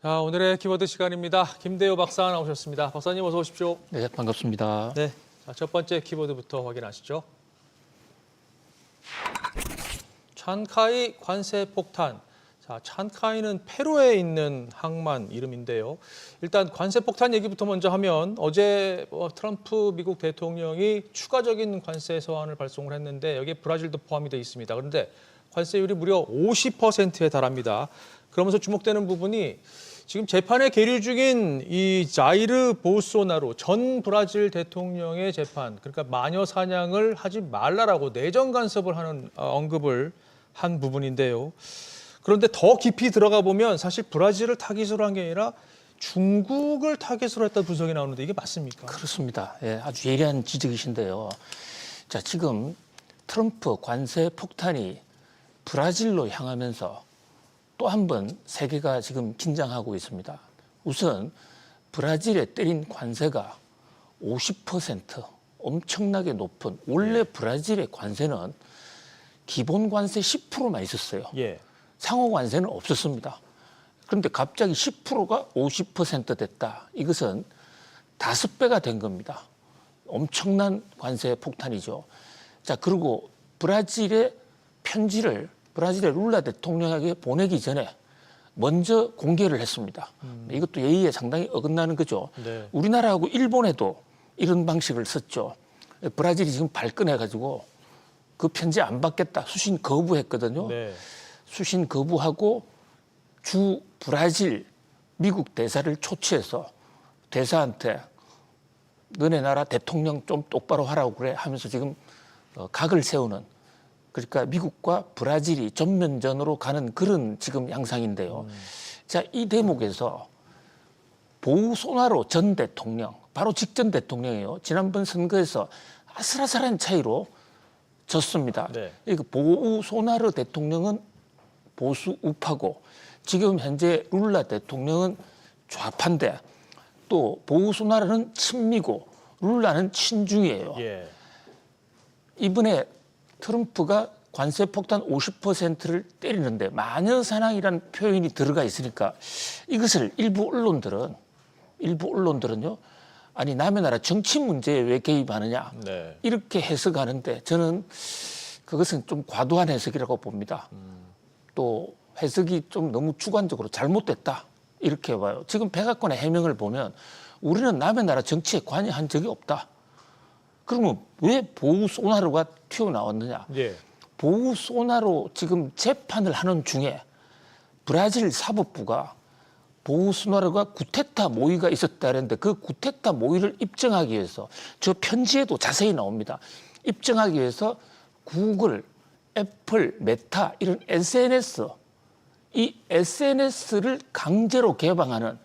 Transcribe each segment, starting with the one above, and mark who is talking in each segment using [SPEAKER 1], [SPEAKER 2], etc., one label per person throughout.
[SPEAKER 1] 자, 오늘의 키워드 시간입니다. 김대호 박사 나오셨습니다. 박사님 어서 오십시오.
[SPEAKER 2] 네, 반갑습니다.
[SPEAKER 1] 네, 자, 첫 번째 키워드부터 확인하시죠. 찬카이 관세 폭탄. 자, 찬카이는 페루에 있는 항만 이름인데요. 일단 관세 폭탄 얘기부터 먼저 하면 어제 트럼프 미국 대통령이 추가적인 관세 서한을 발송을 했는데 여기에 브라질도 포함이 되어 있습니다. 그런데 관세율이 무려 50%에 달합니다. 그러면서 주목되는 부분이 지금 재판에 계류 중인 이 자이르 보소나루 전 브라질 대통령의 재판, 그러니까 마녀 사냥을 하지 말라라고 내정 간섭을 하는 언급을 한 부분인데요. 그런데 더 깊이 들어가 보면 사실 브라질을 타깃으로 한 게 아니라 중국을 타깃으로 했다는 분석이 나오는데 이게 맞습니까?
[SPEAKER 2] 그렇습니다. 예, 아주 예리한 지적이신데요. 자, 지금 트럼프 관세 폭탄이 브라질로 향하면서 또 한 번 세계가 지금 긴장하고 있습니다. 우선 브라질에 때린 관세가 50% 엄청나게 높은, 원래 브라질의 관세는 기본 관세 10%만 있었어요.
[SPEAKER 1] 예.
[SPEAKER 2] 상호 관세는 없었습니다. 그런데 갑자기 10%가 50% 됐다. 이것은 5배가 된 겁니다. 엄청난 관세 폭탄이죠. 자, 그리고 브라질의 편지를 브라질의 룰라 대통령에게 보내기 전에 먼저 공개를 했습니다. 이것도 예의에 상당히 어긋나는 거죠.
[SPEAKER 1] 네.
[SPEAKER 2] 우리나라하고 일본에도 이런 방식을 썼죠. 브라질이 지금 발끈해가지고 그 편지 안 받겠다. 수신 거부했거든요.
[SPEAKER 1] 네.
[SPEAKER 2] 수신 거부하고 주 브라질 미국 대사를 초치해서 대사한테 너네 나라 대통령 좀 똑바로 하라고 그래 하면서 지금 각을 세우는, 그러니까 미국과 브라질이 전면전으로 가는 그런 지금 양상인데요. 자, 이 대목에서 보우소나로 전 대통령, 바로 직전 대통령이에요. 지난번 선거에서 아슬아슬한 차이로 졌습니다.
[SPEAKER 1] 네.
[SPEAKER 2] 보우소나로 대통령은 보수 우파고 지금 현재 룰라 대통령은 좌파인데 또 보우소나로는 친미고 룰라는 친중이에요.
[SPEAKER 1] 예.
[SPEAKER 2] 이번에 트럼프가 관세 폭탄 50%를 때리는데 마녀 사냥이라는 표현이 들어가 있으니까 이것을 일부 언론들은요, 아니 남의 나라 정치 문제에 왜 개입하느냐,
[SPEAKER 1] 네.
[SPEAKER 2] 이렇게 해석하는데 저는 그것은 좀 과도한 해석이라고 봅니다. 또 해석이 좀 너무 주관적으로 잘못됐다 이렇게 봐요. 지금 백악관의 해명을 보면 우리는 남의 나라 정치에 관여한 적이 없다. 그러면 왜 보우소나루가 튀어나왔느냐?
[SPEAKER 1] 예.
[SPEAKER 2] 보우소나루 지금 재판을 하는 중에 브라질 사법부가 보우소나루가 구테타 모의가 있었다는데 그 구테타 모의를 입증하기 위해서, 저 편지에도 자세히 나옵니다. 입증하기 위해서 구글, 애플, 메타 이런 SNS, 이 SNS를 강제로 개방하는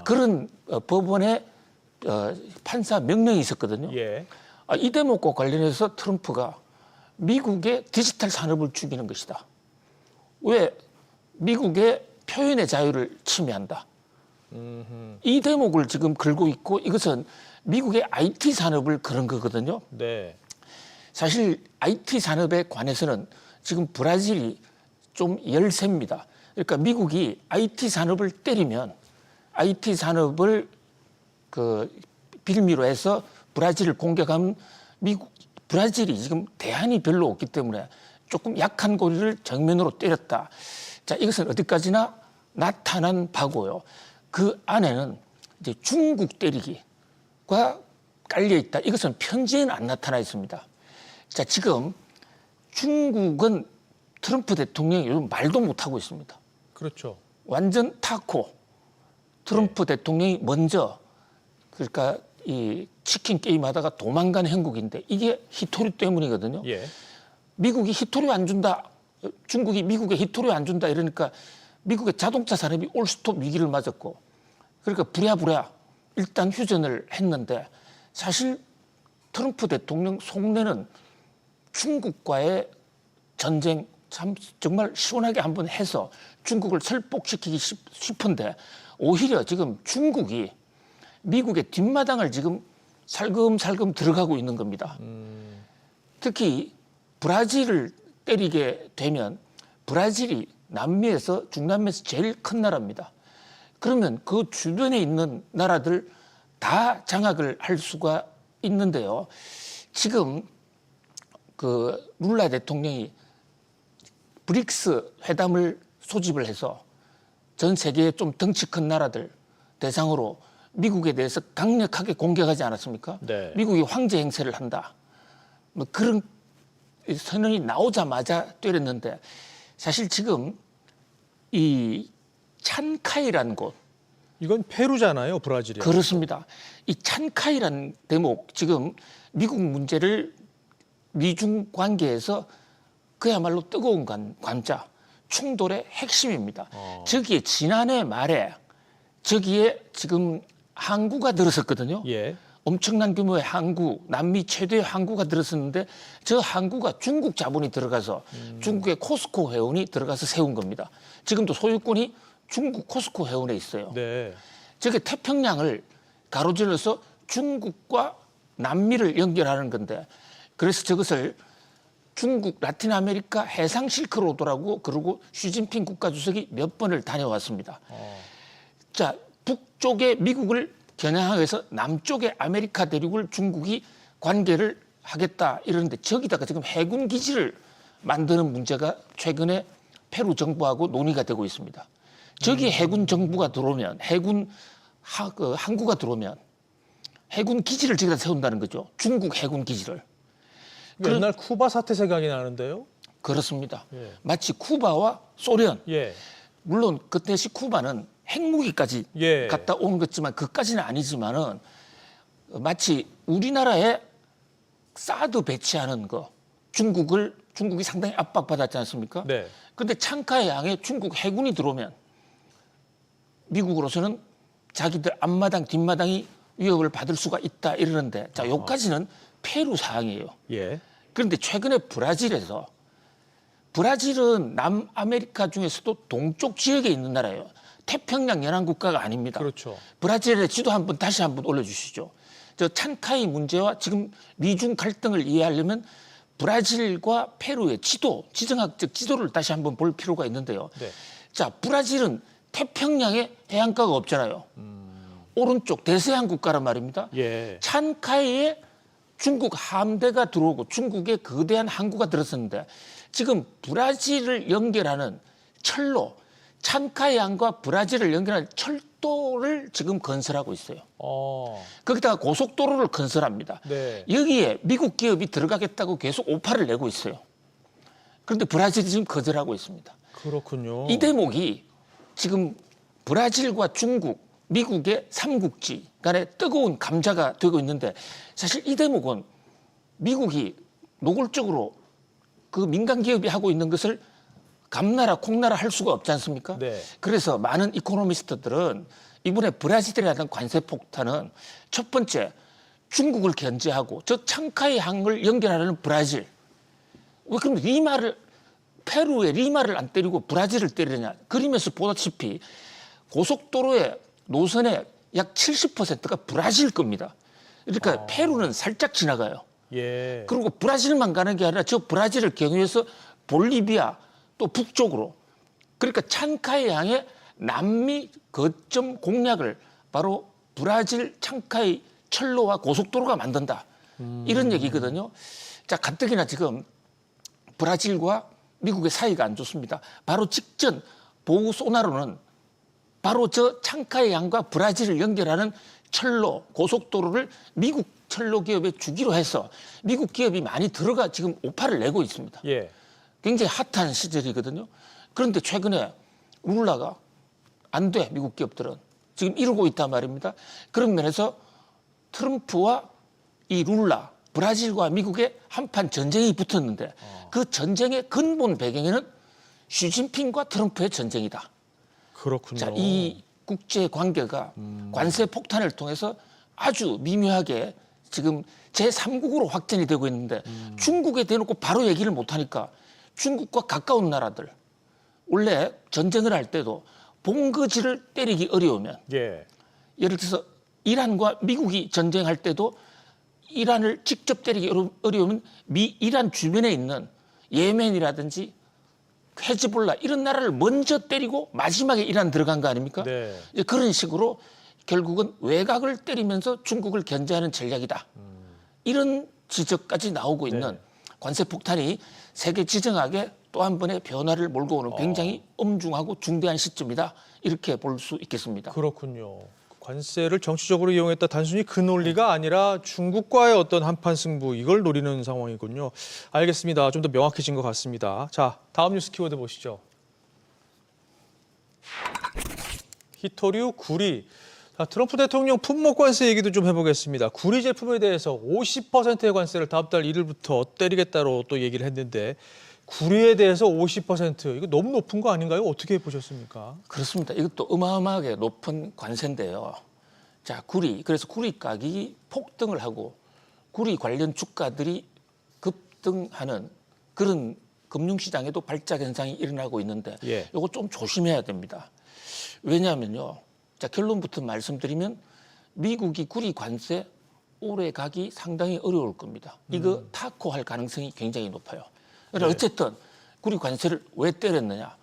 [SPEAKER 2] 그런 법원의 판사 명령이 있었거든요.
[SPEAKER 1] 예.
[SPEAKER 2] 이 대목과 관련해서 트럼프가 미국의 디지털 산업을 죽이는 것이다. 왜? 미국의 표현의 자유를 침해한다. 이 대목을 지금 걸고 있고 이것은 미국의 IT 산업을 그런 거거든요.
[SPEAKER 1] 네.
[SPEAKER 2] 사실 IT 산업에 관해서는 지금 브라질이 좀 열세입니다. 그러니까 미국이 IT 산업을 때리면 IT 산업을 그 빌미로 해서 브라질을 공격하면 브라질이 지금 대안이 별로 없기 때문에 조금 약한 고리를 정면으로 때렸다. 자, 이것은 어디까지나 나타난 바고요. 그 안에는 이제 중국 때리기가 깔려 있다. 이것은 편지에는 안 나타나 있습니다. 자, 지금 중국은 트럼프 대통령이 요즘 말도 못하고 있습니다.
[SPEAKER 1] 그렇죠.
[SPEAKER 2] 완전 타코. 트럼프 대통령이 먼저, 그러니까 이 치킨 게임 하다가 도망간 형국인데 이게 히토리 때문이거든요.
[SPEAKER 1] 예.
[SPEAKER 2] 미국이 히토리 안 준다, 중국이 미국에 히토리 안 준다 이러니까 미국의 자동차 산업이 올스톱 위기를 맞았고, 그러니까 부랴부랴 일단 휴전을 했는데 사실 트럼프 대통령 속내는 중국과의 전쟁 참 정말 시원하게 한번 해서 중국을 설복시키기 싶은데 오히려 지금 중국이 미국의 뒷마당을 지금 살금살금 들어가고 있는 겁니다. 특히 브라질을 때리게 되면 브라질이 남미에서 중남미에서 제일 큰 나라입니다. 그러면 그 주변에 있는 나라들 다 장악을 할 수가 있는데요. 지금 그 룰라 대통령이 브릭스 회담을 소집을 해서 전 세계의 좀 덩치 큰 나라들 대상으로 미국에 대해서 강력하게 공격하지 않았습니까?
[SPEAKER 1] 네.
[SPEAKER 2] 미국이 황제 행세를 한다. 뭐 그런 선언이 나오자마자 때렸는데 사실 지금 이 찬카이라는 곳
[SPEAKER 1] 이건 페루잖아요, 브라질이.
[SPEAKER 2] 그렇습니다. 이 찬카이라는 대목 지금 미국 문제를 미중 관계에서 그야말로 뜨거운 관자 충돌의 핵심입니다. 저기에 지난해 말에 저기에 지금 항구가 들어섰거든요.
[SPEAKER 1] 예.
[SPEAKER 2] 엄청난 규모의 항구, 남미 최대의 항구가 들어섰는데 저 항구가 중국 자본이 들어가서 중국의 코스코 회원이 들어가서 세운 겁니다. 지금도 소유권이 중국 코스코 회원에 있어요.
[SPEAKER 1] 네.
[SPEAKER 2] 저게 태평양을 가로질러서 중국과 남미를 연결하는 건데 그래서 저것을 중국 라틴 아메리카 해상 실크로드라고 그러고 시진핑 국가주석이 몇 번을 다녀왔습니다. 자, 북쪽에 미국을 겨냥해서 남쪽의 아메리카 대륙을 중국이 관계를 하겠다 이러는데 저기다가 지금 해군 기지를 만드는 문제가 최근에 페루 정부하고 논의가 되고 있습니다. 저기 해군 정부가 들어오면 항구가 들어오면 해군 기지를 저기다 세운다는 거죠. 중국 해군 기지를.
[SPEAKER 1] 옛날 쿠바 사태 생각이 나는데요.
[SPEAKER 2] 그렇습니다.
[SPEAKER 1] 예.
[SPEAKER 2] 마치 쿠바와 소련.
[SPEAKER 1] 예.
[SPEAKER 2] 물론 그때 쿠바는 핵무기까지
[SPEAKER 1] 예.
[SPEAKER 2] 갔다 온 거지만 그까지는 아니지만은 마치 우리나라에 사드 배치하는 거 중국이 상당히 압박받았지 않습니까?
[SPEAKER 1] 네.
[SPEAKER 2] 그런데 창카의 항에 중국 해군이 들어오면 미국으로서는 자기들 앞마당 뒷마당이 위협을 받을 수가 있다 이러는데 자, 여기까지는 페루 사항이에요.
[SPEAKER 1] 예.
[SPEAKER 2] 그런데 최근에 브라질은 남아메리카 중에서도 동쪽 지역에 있는 나라예요. 태평양 연안국가가 아닙니다.
[SPEAKER 1] 그렇죠.
[SPEAKER 2] 브라질의 지도 다시 한번 올려주시죠. 저 찬카이 문제와 지금 미중 갈등을 이해하려면 브라질과 페루의 지정학적 지도를 다시 한번 볼 필요가 있는데요.
[SPEAKER 1] 네.
[SPEAKER 2] 자, 브라질은 태평양에 해안가가 없잖아요. 오른쪽 대서양 국가란 말입니다.
[SPEAKER 1] 예.
[SPEAKER 2] 찬카이에 중국 함대가 들어오고 중국의 거대한 항구가 들어섰는데 지금 브라질을 연결하는 철로 찬카이항과 브라질을 연결하는 철도를 지금 건설하고 있어요. 거기다가 고속도로를 건설합니다.
[SPEAKER 1] 네.
[SPEAKER 2] 여기에 미국 기업이 들어가겠다고 계속 오파를 내고 있어요. 그런데 브라질이 지금 거절하고 있습니다.
[SPEAKER 1] 그렇군요.
[SPEAKER 2] 이 대목이 지금 브라질과 중국, 미국의 삼국지 간에 뜨거운 감자가 되고 있는데 사실 이 대목은 미국이 노골적으로 그 민간 기업이 하고 있는 것을 감나라 콩나라 할 수가 없지 않습니까?
[SPEAKER 1] 네.
[SPEAKER 2] 그래서 많은 이코노미스트들은 이번에 브라질에 대한 관세 폭탄은 첫 번째 중국을 견제하고 저 창카이 항을 연결하는 브라질. 왜 그럼 페루의 리마를 안 때리고 브라질을 때리느냐? 그림에서 보다시피 고속도로의 노선의 약 70%가 브라질 겁니다. 그러니까 페루는 살짝 지나가요.
[SPEAKER 1] 예.
[SPEAKER 2] 그리고 브라질만 가는 게 아니라 저 브라질을 경유해서 볼리비아 또 북쪽으로 그러니까 찬카이 항의 남미 거점 공략을 바로 브라질 찬카이 철로와 고속도로가 만든다. 이런 얘기거든요. 자, 가뜩이나 지금 브라질과 미국의 사이가 안 좋습니다. 바로 직전 보고 소나로는 바로 저 창카이 항과 브라질을 연결하는 철로, 고속도로를 미국 철로 기업에 주기로 해서 미국 기업이 많이 들어가 지금 오파를 내고 있습니다.
[SPEAKER 1] 예.
[SPEAKER 2] 굉장히 핫한 시절이거든요. 그런데 최근에 룰라가 안 돼, 미국 기업들은. 지금 이러고 있단 말입니다. 그런 면에서 트럼프와 이 룰라, 브라질과 미국의 한판 전쟁이 붙었는데 그 전쟁의 근본 배경에는 시진핑과 트럼프의 전쟁이다.
[SPEAKER 1] 그렇군요.
[SPEAKER 2] 자, 이 국제 관계가 관세 폭탄을 통해서 아주 미묘하게 지금 제3국으로 확전이 되고 있는데 중국에 대놓고 바로 얘기를 못하니까 중국과 가까운 나라들 원래 전쟁을 할 때도 본거지를 때리기 어려우면
[SPEAKER 1] 예.
[SPEAKER 2] 예를 들어서 이란과 미국이 전쟁할 때도 이란을 직접 때리기 어려우면 이란 주변에 있는 예멘이라든지 헤즈볼라 이런 나라를 먼저 때리고 마지막에 이란 들어간 거 아닙니까?
[SPEAKER 1] 네.
[SPEAKER 2] 이제 그런 식으로 결국은 외곽을 때리면서 중국을 견제하는 전략이다. 이런 지적까지 나오고 있는
[SPEAKER 1] 네.
[SPEAKER 2] 관세 폭탄이 세계 지정학에 또 한 번의 변화를 몰고 오는 굉장히 엄중하고 중대한 시점이다. 이렇게 볼 수 있겠습니다.
[SPEAKER 1] 그렇군요. 관세를 정치적으로 이용했다 단순히 그 논리가 아니라 중국과의 어떤 한판 승부 이걸 노리는 상황이군요. 알겠습니다. 좀 더 명확해진 것 같습니다. 자, 다음 뉴스 키워드 보시죠. 히토류 구리. 자, 트럼프 대통령 품목 관세 얘기도 좀 해보겠습니다. 구리 제품에 대해서 50%의 관세를 다음 달 1일부터 때리겠다로 또 얘기를 했는데 구리에 대해서 50% 이거 너무 높은 거 아닌가요? 어떻게 보셨습니까?
[SPEAKER 2] 그렇습니다. 이것도 어마어마하게 높은 관세인데요. 자, 그래서 구리 가격이 폭등을 하고 구리 관련 주가들이 급등하는 그런 금융시장에도 발작 현상이 일어나고 있는데
[SPEAKER 1] 예.
[SPEAKER 2] 이거 좀 조심해야 됩니다. 왜냐하면요. 자, 결론부터 말씀드리면 미국이 구리 관세 오래 가기 상당히 어려울 겁니다. 이거 타코할 가능성이 굉장히 높아요. 그러나
[SPEAKER 1] 네.
[SPEAKER 2] 어쨌든 구리 관세를 왜 때렸느냐?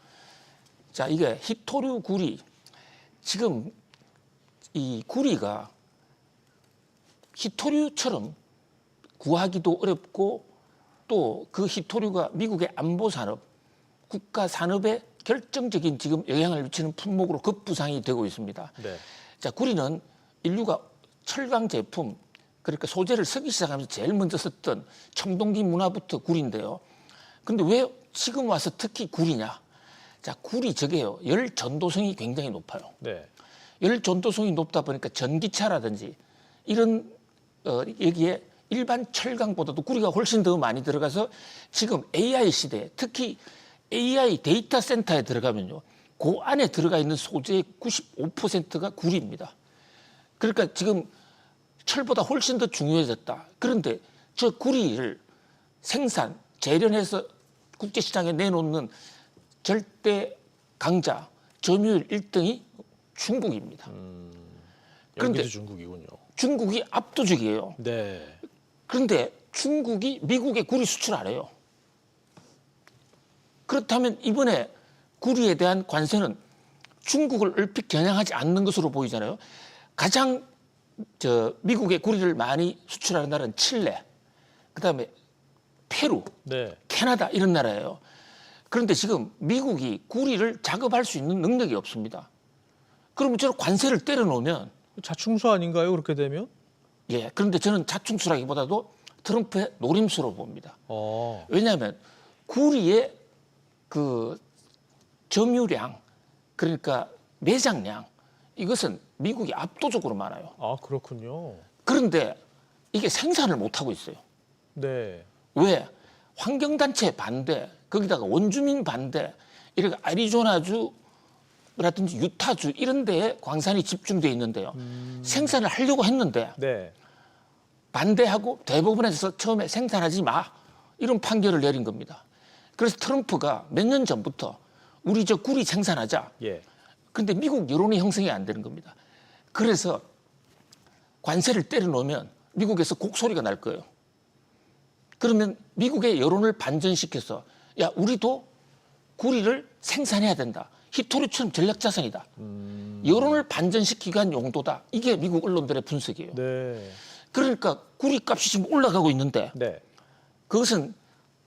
[SPEAKER 2] 자, 이게 히토류 구리. 지금 이 구리가 히토류처럼 구하기도 어렵고 또 그 히토류가 미국의 안보 산업, 국가 산업에 결정적인 지금 영향을 미치는 품목으로 급부상이 되고 있습니다.
[SPEAKER 1] 네.
[SPEAKER 2] 자, 구리는 인류가 철강 제품, 그러니까 소재를 쓰기 시작하면서 제일 먼저 썼던 청동기 문화부터 구리인데요. 근데 왜 지금 와서 특히 구리냐? 자, 구리 저게요. 열 전도성이 굉장히 높아요.
[SPEAKER 1] 네.
[SPEAKER 2] 열 전도성이 높다 보니까 전기차라든지 이런 여기에 일반 철강보다도 구리가 훨씬 더 많이 들어가서 지금 AI 시대에 특히 AI 데이터 센터에 들어가면요. 그 안에 들어가 있는 소재의 95%가 구리입니다. 그러니까 지금 철보다 훨씬 더 중요해졌다. 그런데 저 구리를 재련해서 국제시장에 내놓는 절대 강자, 점유율 1등이 중국입니다. 그런데
[SPEAKER 1] 여기도 중국이군요.
[SPEAKER 2] 중국이 압도적이에요.
[SPEAKER 1] 네.
[SPEAKER 2] 그런데 중국이 미국에 구리 수출 안 해요. 그렇다면 이번에 구리에 대한 관세는 중국을 얼핏 겨냥하지 않는 것으로 보이잖아요. 가장 미국에 구리를 많이 수출하는 나라는 칠레, 그다음에 페루,
[SPEAKER 1] 네.
[SPEAKER 2] 캐나다 이런 나라예요. 그런데 지금 미국이 구리를 작업할 수 있는 능력이 없습니다. 그러면 저런 관세를 때려놓으면
[SPEAKER 1] 자충수 아닌가요? 그렇게 되면?
[SPEAKER 2] 예, 그런데 저는 자충수라기보다도 트럼프의 노림수로 봅니다. 왜냐하면 구리의 그 점유량, 그러니까 매장량 이것은 미국이 압도적으로 많아요.
[SPEAKER 1] 아, 그렇군요.
[SPEAKER 2] 그런데 이게 생산을 못 하고 있어요.
[SPEAKER 1] 네.
[SPEAKER 2] 왜? 환경단체 반대, 거기다가 원주민 반대, 이렇게 애리조나주 라든지 유타주 이런 데에 광산이 집중돼 있는데요. 생산을 하려고 했는데
[SPEAKER 1] 네.
[SPEAKER 2] 반대하고 대법원에서 처음에 생산하지 마 이런 판결을 내린 겁니다. 그래서 트럼프가 몇 년 전부터 우리 저 구리 생산하자.
[SPEAKER 1] 예.
[SPEAKER 2] 그런데 미국 여론이 형성이 안 되는 겁니다. 그래서 관세를 때려놓으면 미국에서 곡소리가 날 거예요. 그러면 미국의 여론을 반전시켜서 야, 우리도 구리를 생산해야 된다. 히토류처럼 전략자산이다. 여론을 반전시키기 위한 용도다. 이게 미국 언론들의 분석이에요.
[SPEAKER 1] 네.
[SPEAKER 2] 그러니까 구리 값이 지금 올라가고 있는데
[SPEAKER 1] 네.
[SPEAKER 2] 그것은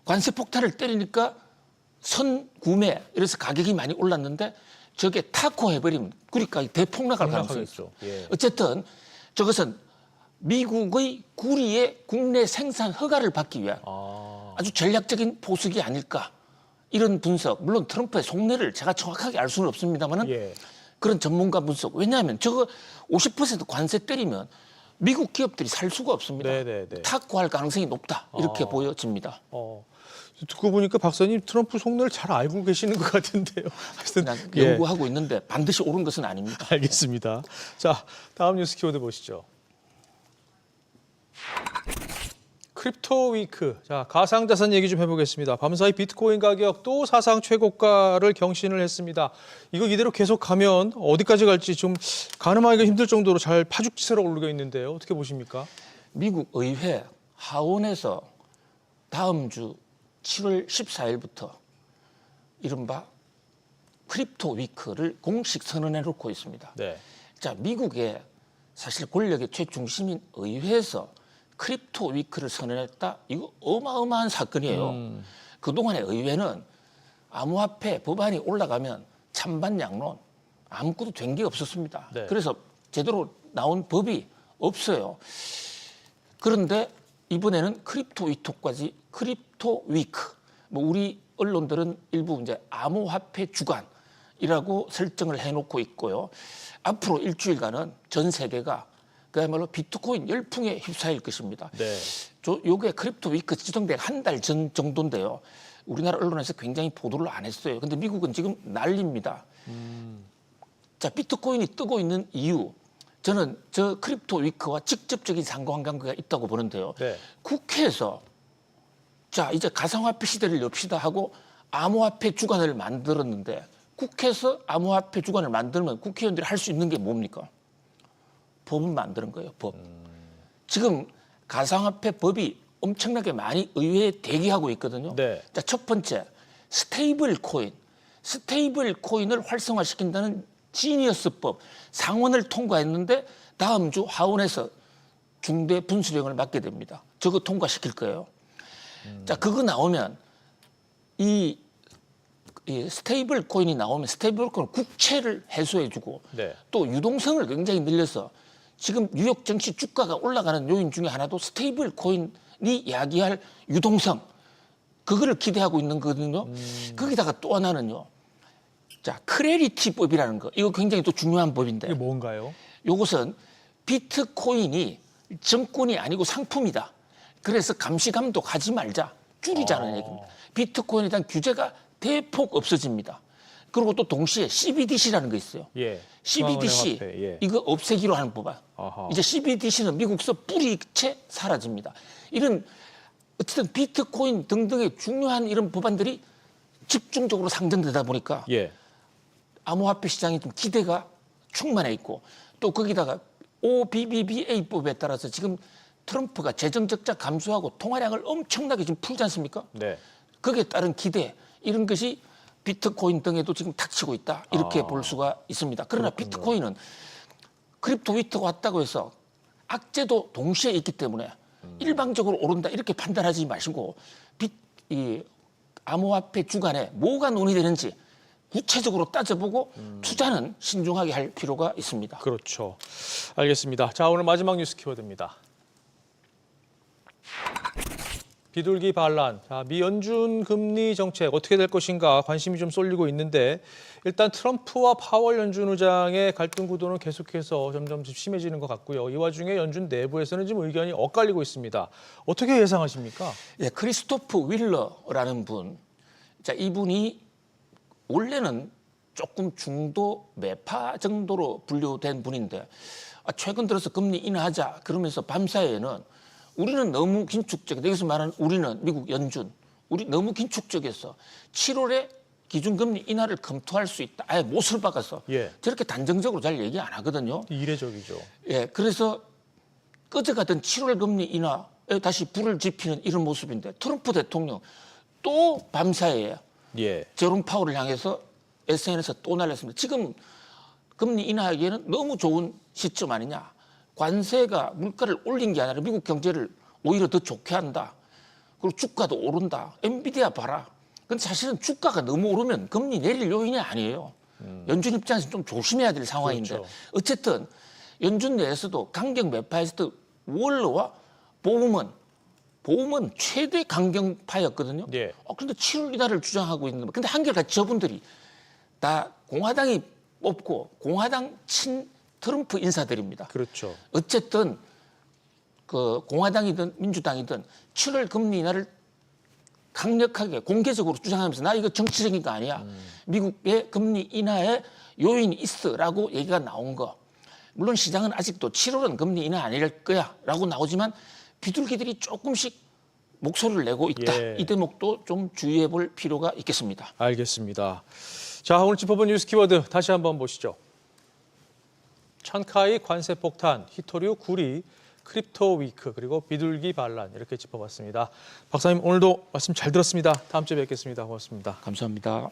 [SPEAKER 2] 관세 폭탄을 때리니까 선구매 이래서 가격이 많이 올랐는데 저게 타코 해버리면 구리 가격이 대폭락할 가능성이 있죠.
[SPEAKER 1] 예.
[SPEAKER 2] 어쨌든 저것은 미국의 구리의 국내 생산 허가를 받기 위한 아주 전략적인 포석이 아닐까 이런 분석. 물론 트럼프의 속내를 제가 정확하게 알 수는 없습니다만은
[SPEAKER 1] 예.
[SPEAKER 2] 그런 전문가 분석. 왜냐하면 저거 50% 관세 때리면 미국 기업들이 살 수가 없습니다.
[SPEAKER 1] 네네네.
[SPEAKER 2] 타코할 가능성이 높다 이렇게 보여집니다.
[SPEAKER 1] 듣고 보니까 박사님 트럼프 속내를 잘 알고 계시는 것 같은데요. 하여튼
[SPEAKER 2] 그냥
[SPEAKER 1] 예.
[SPEAKER 2] 연구하고 있는데 반드시 옳은 것은 아닙니다.
[SPEAKER 1] 알겠습니다. 자, 다음 뉴스 키워드 보시죠. 크립토 위크. 자, 가상자산 얘기 좀 해보겠습니다. 밤사이 비트코인 가격 또 사상 최고가를 경신을 했습니다. 이거 이대로 계속가면 어디까지 갈지 좀 가늠하기가 힘들 정도로 잘 파죽지세로 오르고 있는데요. 어떻게 보십니까?
[SPEAKER 2] 미국 의회 하원에서 다음 주 7월 14일부터 이른바 크립토 위크를 공식 선언해 놓고 있습니다.
[SPEAKER 1] 네.
[SPEAKER 2] 자, 미국의 사실 권력의 최중심인 의회에서 크립토 위크를 선언했다. 이거 어마어마한 사건이에요. 그동안의 의회는 암호화폐 법안이 올라가면 찬반양론 아무것도 된 게 없었습니다.
[SPEAKER 1] 네.
[SPEAKER 2] 그래서 제대로 나온 법이 없어요. 그런데 이번에는 크립토 위토까지 크립토 위크. 뭐 우리 언론들은 일부 이제 암호화폐 주간이라고 설정을 해놓고 있고요. 앞으로 일주일간은 전 세계가 그야말로 비트코인 열풍에 휩싸일 것입니다.
[SPEAKER 1] 네.
[SPEAKER 2] 요게 크립토 위크 지정된 한 달 전 정도인데요. 우리나라 언론에서 굉장히 보도를 안 했어요. 근데 미국은 지금 난립니다. 자, 비트코인이 뜨고 있는 이유. 저는 저 크립토 위크와 직접적인 상관관계가 있다고 보는데요.
[SPEAKER 1] 네.
[SPEAKER 2] 국회에서 자, 이제 가상화폐 시대를 엽시다 하고 암호화폐 주간을 만들었는데 국회에서 암호화폐 주간을 만들면 국회의원들이 할 수 있는 게 뭡니까? 법은 만드는 거예요, 법. 지금 가상화폐 법이 엄청나게 많이 의회에 대기하고 있거든요.
[SPEAKER 1] 네.
[SPEAKER 2] 자, 첫 번째, 스테이블 코인. 스테이블 코인을 활성화시킨다는 지니어스법 상원을 통과했는데 다음 주 하원에서 중대 분수령을 맡게 됩니다. 저거 통과시킬 거예요. 자, 그거 나오면 이 스테이블 코인이 나오면 스테이블 코인은 국채를 해소해주고
[SPEAKER 1] 네.
[SPEAKER 2] 또 유동성을 굉장히 늘려서 지금 뉴욕 증시 주가가 올라가는 요인 중에 하나도 스테이블 코인이 이야기할 유동성 그거를 기대하고 있는 거거든요. 거기다가 또 하나는요. 자, 크레디티법이라는 거 이거 굉장히 또 중요한 법인데
[SPEAKER 1] 이게 뭔가요?
[SPEAKER 2] 이것은 비트코인이 정권이 아니고 상품이다. 그래서 감시감독 하지 말자. 줄이자는 얘기입니다. 비트코인에 대한 규제가 대폭 없어집니다. 그리고 또 동시에 CBDC라는 거 있어요.
[SPEAKER 1] 예.
[SPEAKER 2] CBDC
[SPEAKER 1] 중앙은행 화폐, 예.
[SPEAKER 2] 이거 없애기로 하는 법안.
[SPEAKER 1] 아하.
[SPEAKER 2] 이제 CBDC는 미국서 뿌리채 사라집니다. 이런 어쨌든 비트코인 등등의 중요한 이런 법안들이 집중적으로 상정되다 보니까
[SPEAKER 1] 예.
[SPEAKER 2] 암호화폐 시장이 좀 기대가 충만해 있고 또 거기다가 OBBBA법에 따라서 지금 트럼프가 재정 적자 감소하고 통화량을 엄청나게 지금 풀지 않습니까?
[SPEAKER 1] 네.
[SPEAKER 2] 거기에 따른 기대 이런 것이 비트코인 등에도 지금 닥치고 있다 이렇게 볼 수가 있습니다. 그러나
[SPEAKER 1] 그렇군요.
[SPEAKER 2] 비트코인은 크립토 위트가 왔다고 해서 악재도 동시에 있기 때문에 일방적으로 오른다 이렇게 판단하지 마시고 이 암호화폐 주간에 뭐가 논의되는지 구체적으로 따져보고 투자는 신중하게 할 필요가 있습니다.
[SPEAKER 1] 그렇죠. 알겠습니다. 자, 오늘 마지막 뉴스 키워드입니다. 비둘기 반란. 자, 미 연준 금리 정책 어떻게 될 것인가 관심이 좀 쏠리고 있는데 일단 트럼프와 파월 연준 의장의 갈등 구도는 계속해서 점점 심해지는 것 같고요. 이 와중에 연준 내부에서는 지금 의견이 엇갈리고 있습니다. 어떻게 예상하십니까?
[SPEAKER 2] 예, 크리스토프 윌러라는 분. 자, 이분이 원래는 조금 중도 매파 정도로 분류된 분인데 최근 들어서 금리 인하하자 그러면서 밤사이에는 우리는 너무 긴축적, 여기서 말하는 우리는 미국 연준, 우리 너무 긴축적이었어. 7월에 기준금리 인하를 검토할 수 있다. 아예 못을 박아서
[SPEAKER 1] 예.
[SPEAKER 2] 저렇게 단정적으로 잘 얘기 안 하거든요.
[SPEAKER 1] 이례적이죠.
[SPEAKER 2] 예, 그래서 꺼져가던 7월 금리 인하에 다시 불을 지피는 이런 모습인데 트럼프 대통령 또 밤사이에
[SPEAKER 1] 예.
[SPEAKER 2] 제롬 파월을 향해서 SNS에 또 날렸습니다. 지금 금리 인하하기에는 너무 좋은 시점 아니냐. 관세가 물가를 올린 게 아니라 미국 경제를 오히려 더 좋게 한다. 그리고 주가도 오른다. 엔비디아 봐라. 근데 사실은 주가가 너무 오르면 금리 내릴 요인이 아니에요. 연준 입장에서 좀 조심해야 될 상황인데
[SPEAKER 1] 그렇죠.
[SPEAKER 2] 어쨌든 연준 내에서도 강경 매파에서도 월러와 보험은 최대 강경파였거든요.
[SPEAKER 1] 예.
[SPEAKER 2] 그런데 7월 이달을 주장하고 있는. 근데 한결같이 저분들이 다 공화당이 뽑고 공화당 친 트럼프 인사들입니다.
[SPEAKER 1] 그렇죠.
[SPEAKER 2] 어쨌든 그 공화당이든 민주당이든 7월 금리 인하를 강력하게 공개적으로 주장하면서 나 이거 정치적인 거 아니야. 미국의 금리 인하에 요인이 있어라고 얘기가 나온 거. 물론 시장은 아직도 7월은 금리 인하 아닐 거야라고 나오지만 비둘기들이 조금씩 목소리를 내고 있다.
[SPEAKER 1] 예.
[SPEAKER 2] 이 대목도 좀 주의해 볼 필요가 있겠습니다.
[SPEAKER 1] 알겠습니다. 자, 오늘 짚어본 뉴스 키워드 다시 한번 보시죠. 찬카이 관세 폭탄, 히토류 구리, 크립토 위크, 그리고 비둘기 반란 이렇게 짚어봤습니다. 박사님 오늘도 말씀 잘 들었습니다. 다음 주에 뵙겠습니다. 고맙습니다.
[SPEAKER 2] 감사합니다.